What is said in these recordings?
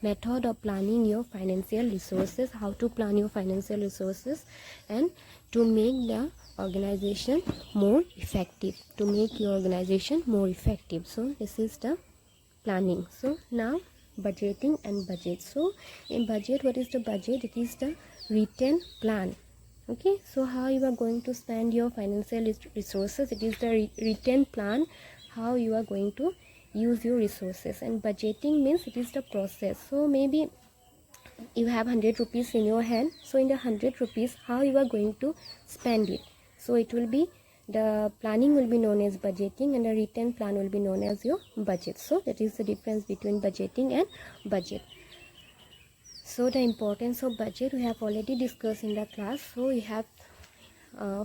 method of planning your financial resources, how to plan your financial resources, and to make the organization more effective, to make your organization more effective. So this is the planning. So now budgeting and budget. So in budget, what is the budget? It is the written plan. Okay, so how you are going to spend your financial resources, it is the written plan how you are going to use your resources. And budgeting means it is the process. So maybe you have 100 rupees in your hand, so in the 100 rupees how you are going to spend it, so it will be, the planning will be known as budgeting and the written plan will be known as your budget. So that is the difference between budgeting and budget. So the importance of budget we have already discussed in the class. So we have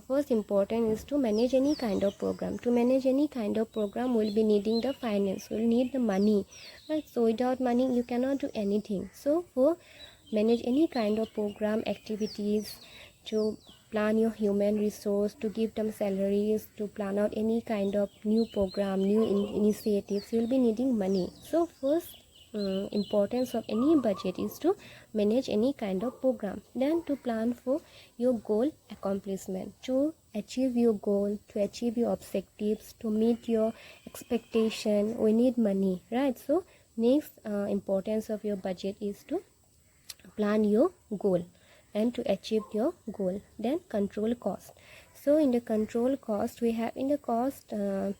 first important is to manage any kind of program. To manage any kind of program, we'll be needing the finance, we'll need the money, right? So without money you cannot do anything. So for manage any kind of program activities, to plan your human resource, to give them salaries, to plan out any kind of new program, new initiatives, you'll be needing money. So first importance of any budget is to manage any kind of program, then to plan for your goal accomplishment, to achieve your goal, to achieve your objectives, to meet your expectation, we need money, right? So next importance of your budget is to plan your goal and to achieve your goal. Then control cost. So in the control cost, we have in the cost,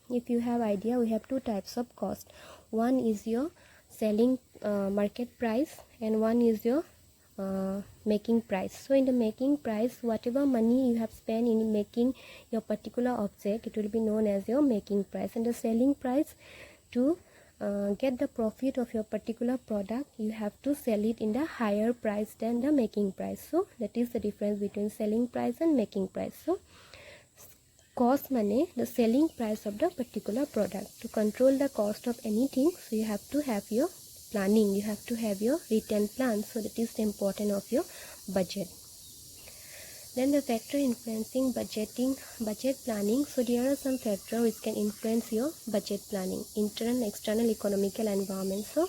if you have idea, we have two types of cost. One is your selling market price and one is your making price. So in the making price, whatever money you have spent in making your particular object, it will be known as your making price. And the selling price, to get the profit of your particular product, you have to sell it in the higher price than the making price. So that is the difference between selling price and making price. So cost money, the selling price of the particular product. To control the cost of anything, so you have to have your planning, you have to have your written plan. So that is the importance of your budget. Then the factor influencing budget planning. So there are some factors which can influence your budget planning. Internal and external economical environment. So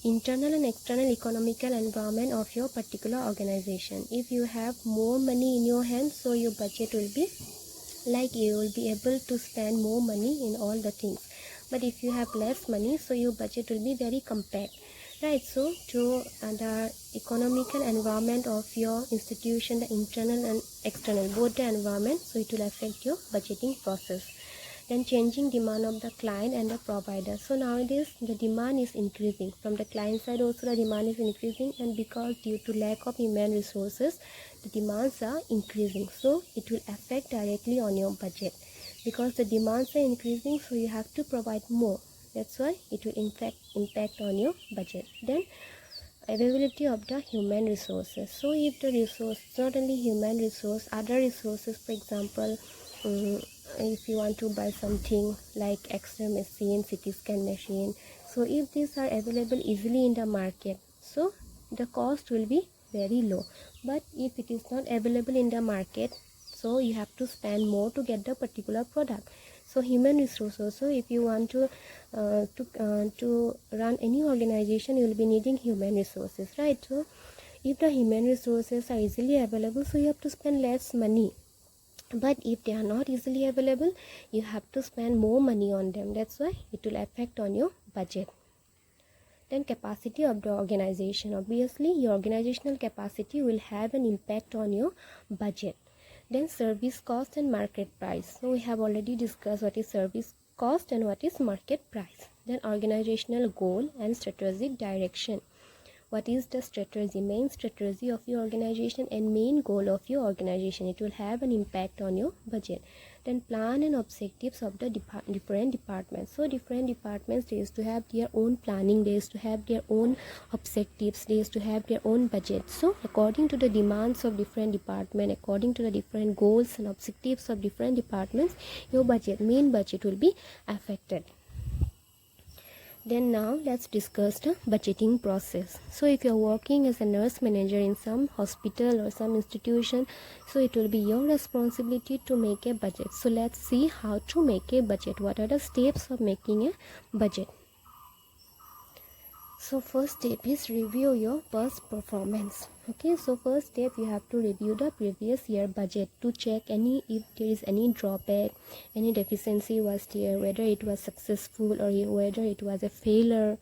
internal and external economical environment of your particular organization. If you have more money in your hand, so your budget will be like, you will be able to spend more money in all the things. But if you have less money, so your budget will be very compact, right? So to the economical environment of your institution, the internal and external, both the environment, so it will affect your budgeting process. Then changing demand of the client and the provider. So nowadays the demand is increasing from the client side, also the demand is increasing, and because due to lack of human resources, the demands are increasing. So it will affect directly on your budget, because the demands are increasing, so you have to provide more. That's why it will impact on your budget. Then availability of the human resources. So if the resource, not only human resource, other resources, for example, if you want to buy something like X-ray machine, CT scan machine, so if these are available easily in the market, so the cost will be very low. But if it is not available in the market, so you have to spend more to get the particular product. So human resources, so if you want to run any organization, you will be needing human resources, right? So if the human resources are easily available, so you have to spend less money. But if they are not easily available, you have to spend more money on them. That's why it will affect on your budget. Then capacity of the organization. Obviously your organizational capacity will have an impact on your budget. Then service cost and market price. So we have already discussed what is service cost and what is market price. Then organizational goal and strategic direction. What is the strategy, main strategy of your organization and main goal of your organization? It will have an impact on your budget. Then plan and objectives of the different departments. So different departments, they used to have their own planning, they used to have their own objectives, they used to have their own budget. So according to the demands of different department, according to the different goals and objectives of different departments, your budget, main budget, will be affected. Then now let's discuss the budgeting process. So if you are working as a nurse manager in some hospital or some institution, so it will be your responsibility to make a budget. So let's see how to make a budget. What are the steps of making a budget? So first step is review your past performance. Okay, so first step you have to review the previous year budget to check if there is any drawback, any deficiency was there, whether it was successful or whether it was a failure.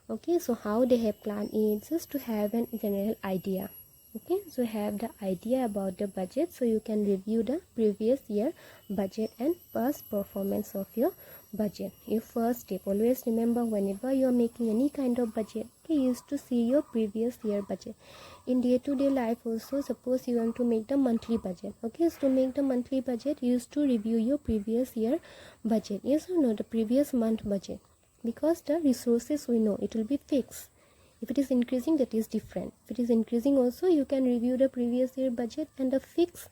Okay, so how they have planned it, just to have an general idea. Okay, so have the idea about the budget, so you can review the previous year budget and past performance of your budget. Your first step, always remember, whenever you are making any kind of budget, okay, you used to see your previous year budget. In day-to-day life also, suppose you want to make the monthly budget. Okay, so to make the monthly budget, you used to review your previous year budget. Yes or no? The previous month budget, because the resources we know it will be fixed. If it is increasing, that is different. If it is increasing also, you can review the previous year budget, and the fixed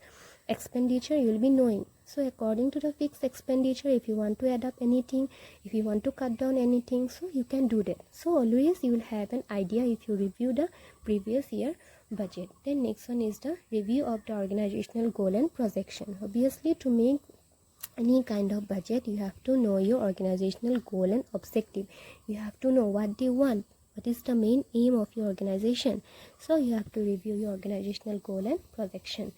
expenditure you will be knowing. So according to the fixed expenditure, if you want to add up anything, if you want to cut down anything, so you can do that. So always you will have an idea if you review the previous year budget. Then next one is the review of the organizational goal and projection. Obviously, to make any kind of budget, you have to know your organizational goal and objective. You have to know what they want, what is the main aim of your organization. So you have to review your organizational goal and projection.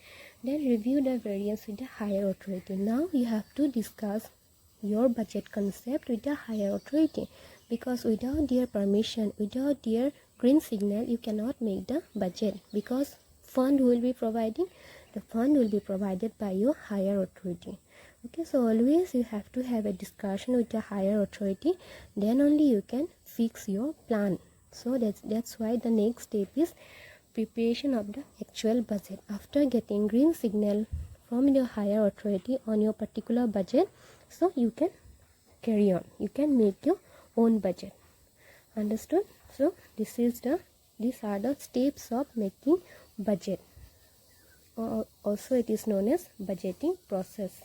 Then review the variance with the higher authority. Now you have to discuss your budget concept with the higher authority, because without their permission, without their green signal, you cannot make the budget, because fund will be providing, the fund will be provided by your higher authority. Okay, so always you have to have a discussion with the higher authority, then only you can fix your plan. So that's why the next step is preparation of the actual budget. After getting green signal from your higher authority on your particular budget, so you can carry on, you can make your own budget. Understood? So these are the steps of making budget, or also it is known as budgeting process.